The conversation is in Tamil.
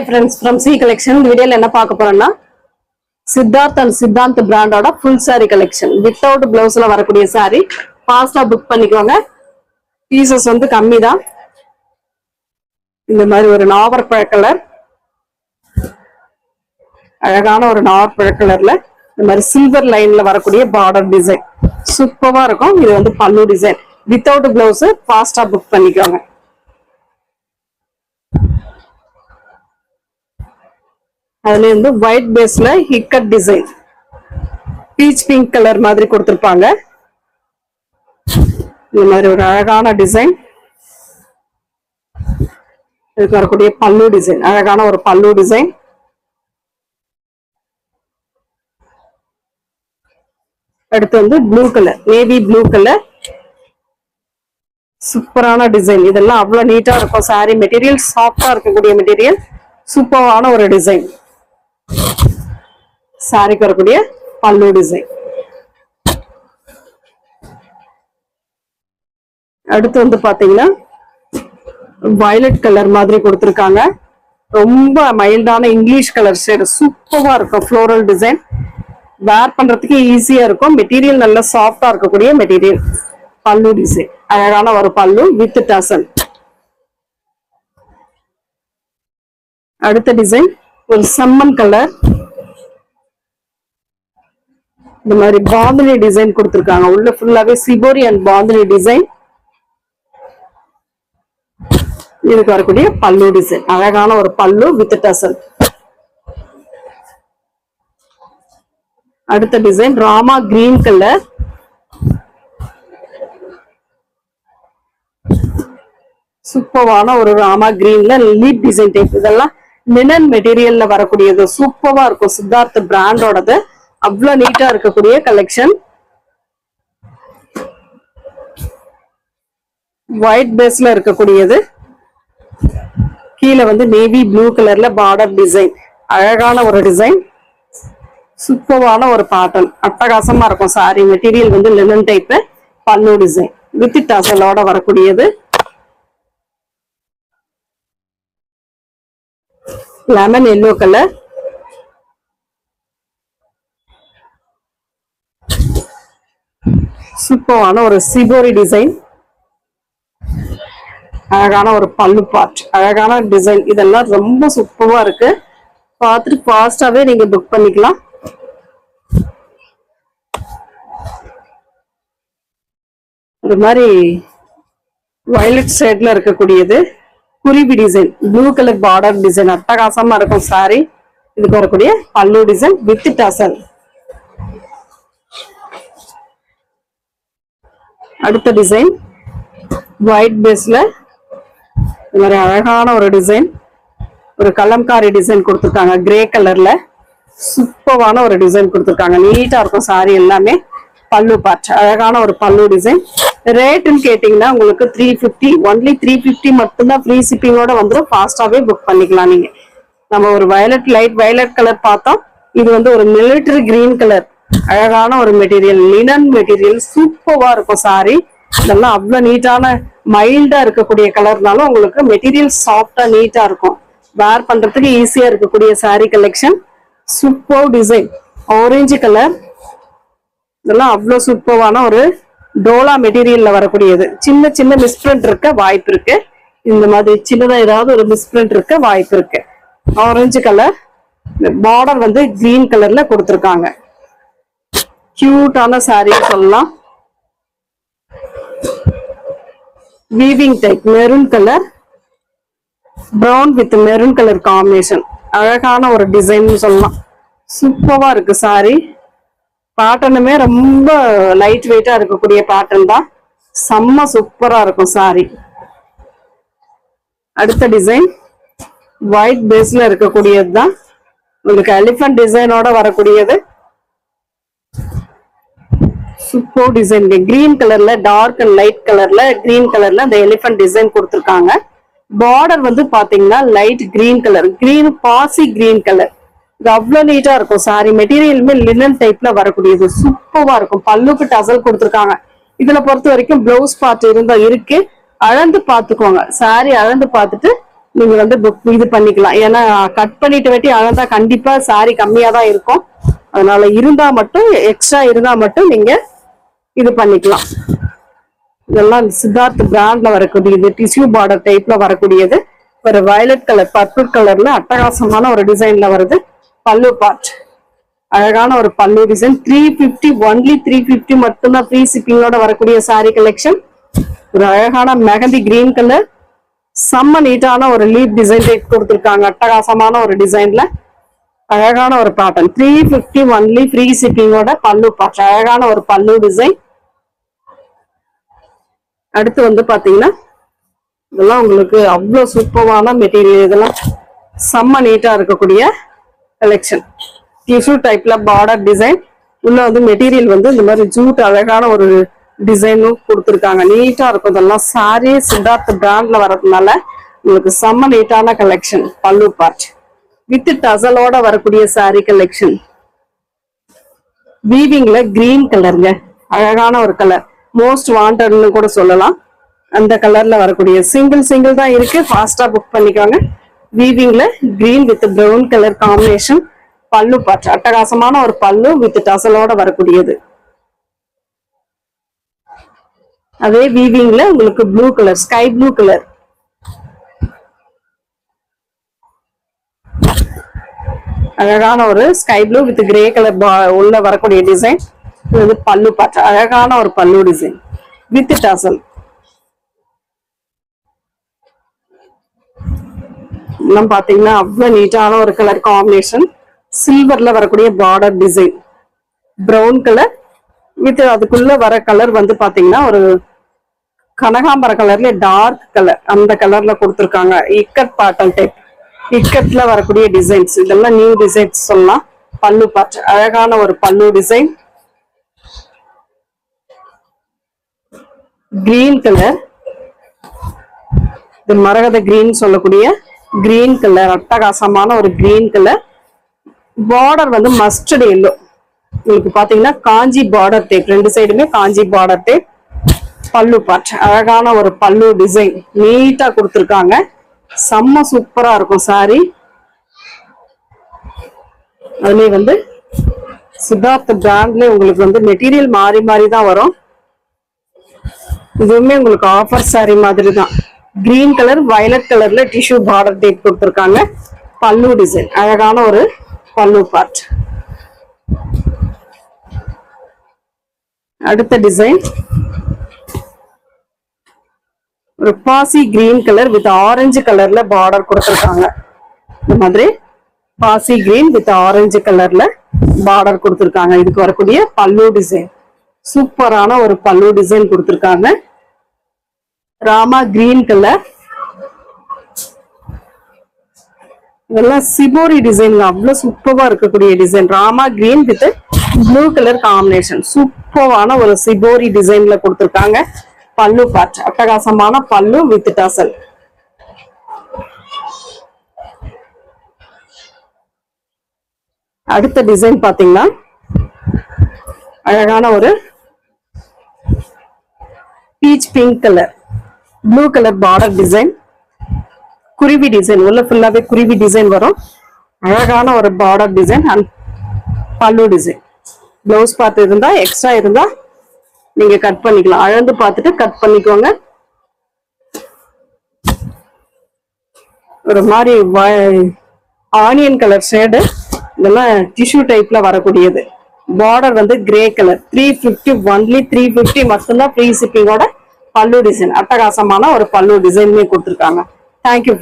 Friends from C collection video la enna paaka porona Siddharth and Siddhant brand oda full saree collection without blouse la varakuriya saree fast ah book பண்ணிக்கோங்க pieces வந்து கம்மி தான் இந்த மாதிரி ஒரு நாவல் பழ கலர் அழகான ஒரு நாவல் பழ கலர்ல இந்த மாதிரி சில்வர் லைன்ல வரக்கூடிய border design சூப்பரா இருக்கும் இது வந்து பல்லு design without blouse fast ah book பண்ணிக்கோங்க அதுல வந்து white baseல ikat design peach pink color மாதிரி கொடுத்திருப்பாங்க இந்த மாதிரி ஒரு அழகான டிசைன் இதுக்கு வரக்கூடிய பல்லு டிசைன் அழகான ஒரு பல்லு டிசைன் அடுத்து வந்து blue colour navy blue colour சூப்பரான டிசைன் இதெல்லாம் அவ்வளவு நீட்டா இருக்கும் saree மெட்டீரியல் சாஃப்டா இருக்கக்கூடிய மெட்டீரியல் சூப்பரான ஒரு டிசைன் சாரிக்கு வரக்கூடிய பல்லு டிசைன் அடுத்து வந்து பாத்தீங்கன்னா வயலட் கலர் மாதிரி கொடுத்திருக்காங்க ரொம்ப மைல்டான இங்கிலீஷ் கலர் ஷேட் சூப்பரா இருக்கும் ஃப்ளோரல் டிசைன் வேர் பண்றதுக்கு ஈஸியா இருக்கும் மெட்டீரியல் நல்ல சாஃப்டா இருக்கக்கூடிய மெட்டீரியல் பல்லு டிசைன் அழகான ஒரு பல்லு வித் டசல் அடுத்த டிசைன் ஒரு செம்மன் கலர் இந்த மாதிரி பாந்தினி டிசைன் கொடுத்திருக்காங்க உள்ள ஃபுல்லாவே சிபோரி அண்ட் பாந்தினி டிசைன் இதுக்கு வரக்கூடிய பல்லு டிசைன் அழகான ஒரு பல்லு வித் டசல் அடுத்த டிசைன் ராமா கிரீன் கலர் சூப்பரான ஒரு ராமா கிரீன்ல லீப் டிசைன் டைப் இதெல்லாம் லினன் மெட்டீரியல்ல வரக்கூடியது சூப்பரா இருக்கும் சித்தார்த் பிராண்டோடது அவ்வளவு நீட்டா இருக்கக்கூடிய கலெக்ஷன் ஒயிட் பேஸ்ல இருக்கக்கூடியது கீழே வந்து நேவி ப்ளூ கலர்ல பார்டர் டிசைன் அழகான ஒரு டிசைன் சூப்பரான ஒரு பேட்டர்ன் அட்டகாசமா இருக்கும் சாரி மெட்டீரியல் வந்து லினன் டைப் பல்லு டிசைன் வித் டசலோட வரக்கூடியது லெமன் எல்லோ கலர் சூப்பரான ஒரு சிபோரி டிசைன் அழகான ஒரு பல்லு பார்ட் அழகான டிசைன் இதெல்லாம் ரொம்ப சூப்பரா இருக்கு பார்த்துட்டு ஃபாஸ்டாவே நீங்க புக் பண்ணிக்கலாம் இந்த மாதிரி வயலட் ஷேட்ல இருக்கக்கூடியது குருவி design blue colour border design அட்டகாசமா இருக்கும் சாரி இதுக்கு வரக்கூடிய பல்லு டிசைன் வித் டசல் அடுத்த டிசைன் ஒயிட் பேஸ்ல இந்த மாதிரி அழகான ஒரு டிசைன் ஒரு கலம்காரி டிசைன் கொடுத்துருக்காங்க கிரே கலர்ல சூப்பரான ஒரு டிசைன் கொடுத்துருக்காங்க நீட்டா இருக்கும் சாரி எல்லாமே பல்லு பார்ட் அழகான ஒரு பல்லு டிசைன் ரேட்டுன்னு கேட்டீங்கன்னா உங்களுக்கு 350 ஒன்லி 350 மட்டும்தான் ஃப்ரீ ஷிப்பிங்கோட வந்துடும் ஃபாஸ்டாவே புக் பண்ணிக்கலாம் நீங்க நம்ம ஒரு வயலட் லைட் வயலட் கலர் பார்த்தோம் இது வந்து ஒரு மிலிட்டரி கிரீன் கலர் அழகான ஒரு மெட்டீரியல் லினன் மெட்டீரியல் சூப்பரா இருக்கும் சாரி இதெல்லாம் அவ்வளவு நீட்டான மைல்டா இருக்கக்கூடிய கலர்னாலும் உங்களுக்கு மெட்டீரியல் சாஃப்டா நீட்டா இருக்கும் வேர் பண்றதுக்கு ஈஸியா இருக்கக்கூடிய sorry collection super design orange colour இதெல்லாம் அவ்வளவு சூப்பரான ஒரு டோலா மெட்டீரியல்ல வரக்கூடியது சின்ன சின்ன மிஸ்பிரிண்ட் இருக்க வாய்ப்பு இருக்கு இந்த மாதிரி சின்னதா ஏதாவது ஒரு மிஸ்பிரிண்ட் இருக்க வாய்ப்பு இருக்கு ஆரஞ்சு கலர் பார்டர் வந்து கிரீன் கலர்ல கொடுத்திருக்காங்க கியூட்டான சாரி சொல்லலாம் weaving type maroon colour brown with maroon colour combination அழகான ஒரு டிசைன் சொல்லலாம் சூப்பரா இருக்கு சாரி பேட்டர்னுமே ரொம்ப லைட் வெயிட்டா இருக்கக்கூடிய பேட்டர்ன் தான் செம்ம சூப்பரா இருக்கும் சாரி அடுத்த டிசைன் ஒயிட் பேஸ்ல இருக்கக்கூடியது தான் உங்களுக்கு எலிஃபண்ட் டிசைனோட வரக்கூடியது சூப்பர் டிசைன் கிரீன் கலர்ல டார்க் அண்ட் லைட் கலர்ல கிரீன் கலர்ல அந்த எலிஃபண்ட் டிசைன் கொடுத்திருக்காங்க பார்டர் வந்து பாத்தீங்கன்னா லைட் கிரீன் கலர் கிரீன் பாசி கிரீன் கலர் இது அவ்வளவு நீட்டா இருக்கும் சாரி மெட்டீரியலுமே லினன் டைப்ல வரக்கூடியது சூப்பரா இருக்கும் பல்லுக்கு டசல் கொடுத்திருக்காங்க இதுல பொறுத்த வரைக்கும் பிளவுஸ் பார்ட் இருந்தா இருக்கு அளந்து பாத்துக்கோங்க சாரி அளந்து பார்த்துட்டு நீங்க வந்து புக் இது பண்ணிக்கலாம். ஏன்னா கட் பண்ணிட்டு வெட்டி அழகா கண்டிப்பா சாரி கம்மியா தான் இருக்கும். அதனால இருந்தா மட்டும் எக்ஸ்ட்ரா இருந்தா மட்டும் நீங்க இது பண்ணிக்கலாம். இதெல்லாம் சித்தார்த் பிராண்ட்ல வரக்கூடியது, டிஷ்யூ பார்டர் டைப்ல வரக்கூடியது. ஒரு வயலட் கலர் பர்பிள் கலர்ல அட்டகாசமான ஒரு டிசைன்ல வருது. பல்லு பார்ட் அழகான ஒரு பல்லு டிசைன். 350 ஒன்லி 350 மட்டும்தான் ஃப்ரீ ஷிப்பிங்கோட வரக்கூடிய சாரி கலெக்ஷன். ஒரு அழகான மெகந்தி கிரீன் கலர், செம்ம நீட்டான ஒரு லீப் டிசைன் டைப் கொடுத்துருக்காங்க. அட்டகாசமான ஒரு டிசைன்ல அழகான ஒரு பேட்டர்ன். 350 ஒன்லி ஃப்ரீ ஷிப்பிங்கோட பல்லு பார்ட். அழகான ஒரு பல்லு டிசைன். அடுத்து வந்து பாத்தீங்கன்னா இதெல்லாம் உங்களுக்கு அவ்வளவு சூப்பரான மெட்டீரியல். இதெல்லாம் செம்ம நீட்டா இருக்கக்கூடிய கலெக்ஷன். டிஷ்யூ டைப்ல பார்டர் டிசைன். உள்ள வந்து மெட்டீரியல் வந்து இந்த மாதிரி ஜூட் அழகான ஒரு டிசைனும் கொடுத்துருக்காங்க. நீட்டா இருக்கும். இதெல்லாம் சாரி சித்தார்த் பிராண்ட்ல வர்றதுனால உங்களுக்கு செம்ம நீட்டான கலெக்ஷன். பல்லு பார்ட் வித் டசலோட வரக்கூடிய சாரி கலெக்ஷன். வீவிங்ல கிரீன் கலருங்க, அழகான ஒரு கலர். மோஸ்ட் வாண்டட்னு கூட சொல்லலாம். அந்த கலர்ல வரக்கூடிய சிங்கிள் தான் இருக்கு. ஃபாஸ்டா புக் பண்ணிக்கோங்க. வீவிங்ல green with brown colour combination. பல்லு பார்ட் அட்டகாசமான ஒரு பல்லு வித் டசலோட வரக்கூடியது. அதே வீவிங்ல உங்களுக்கு blue colour, sky blue colour. அழகான ஒரு sky blue with grey colour உள்ள வரக்கூடிய டிசைன். இது பல்லு பார்ட். அழகான ஒரு பல்லு டிசைன் வித் டசல். எல்லாம் பாத்தீங்கன்னா அவ்வளவு நீட்டான ஒரு கலர் காம்பினேஷன். சில்வர்ல வரக்கூடிய border design. Brown colour with அதுக்குள்ள வர கலர் வந்து பாத்தீங்கன்னா ஒரு கனகாம்பர கலர்ல டார்க் கலர், அந்த கலர்ல கொடுத்துருக்காங்க. இக்கட் பேட்டர்ன் டைப், இக்கட்ல வரக்கூடிய டிசைன்ஸ். இதெல்லாம் நியூ டிசைன்ஸ் சொல்லலாம். பல்லு பார்ட் அழகான ஒரு பல்லு டிசைன். கிரீன் கலர், இது மரகத கிரீன் சொல்லக்கூடிய கிரீன் கலர். அட்டகாசமான ஒரு கிரீன் கலர். பார்டர் வந்து மஸ்டர்ட் எல்லோ. உங்களுக்கு பாத்தீங்கன்னா காஞ்சி பார்டர் டைப், ரெண்டு சைடுமே காஞ்சி பார்டர் டைப். பல்லு பார்ட் அழகான ஒரு பல்லு டிசைன் நீட்டா கொடுத்துருக்காங்க. செம்ம சூப்பரா இருக்கும் சாரி. அதுலயே வந்து சித்தார்த் பிராண்ட்ல உங்களுக்கு வந்து மெட்டீரியல் மாறி மாறி தான் வரும். இதுவுமே உங்களுக்கு ஆஃபர் சாரி மாதிரி தான். கிரீன் கலர் வயலட் கலர்ல டிஷ்யூ பார்டர் டைப் கொடுத்துருக்காங்க. பல்லு டிசைன் அழகான ஒரு பல்லு பார்ட். அடுத்த டிசைன் ஒரு பாசி கிரீன் கலர் வித் ஆரஞ்சு கலர்ல பார்டர் கொடுத்துருக்காங்க. இந்த மாதிரி பாசி கிரீன் வித் ஆரஞ்சு கலர்ல பார்டர் கொடுத்துருக்காங்க. இதுக்கு வரக்கூடிய பல்லு டிசைன் சூப்பரான ஒரு பல்லு டிசைன் கொடுத்துருக்காங்க. Rama green colour. இதெல்லாம் சிபோரி டிசைன், அவ்வளவு சூப்பரா இருக்கக்கூடிய design. Rama green with blue colour combination. சூப்பரான ஒரு சிபோரி டிசைன்ல கொடுத்துருக்காங்க. பல்லு பார்ட் அட்டகாசமான பல்லு வித் டசல். அடுத்த டிசைன் பாத்தீங்கன்னா அழகான ஒரு beach pink colour, blue colour border design. குருவி டிசைன் உள்ள ஃபுல்லாவே குருவி டிசைன் வரும். அழகான ஒரு பார்டர் டிசைன் அண்ட் பல்லு டிசைன். பிளவுஸ் பார்ட் இருந்தா எக்ஸ்ட்ரா இருந்தா நீங்க கட் பண்ணிக்கலாம். அளந்து பார்த்துட்டு கட் பண்ணிக்கோங்க. ஒரு மாதிரி ஆனியன் கலர் ஷேடு. இதெல்லாம் டிஷ்யூ டைப்ல வரக்கூடியது. பார்டர் வந்து கிரே கலர். 350 ஒன்லி 350 மட்டும்தான் ஃப்ரீ ஷிப்பிங்கோட பல்லு டிசைன். அட்டகாசமான ஒரு பல்லு டிசைனுமே கொடுத்துருக்காங்க. தேங்க்யூ.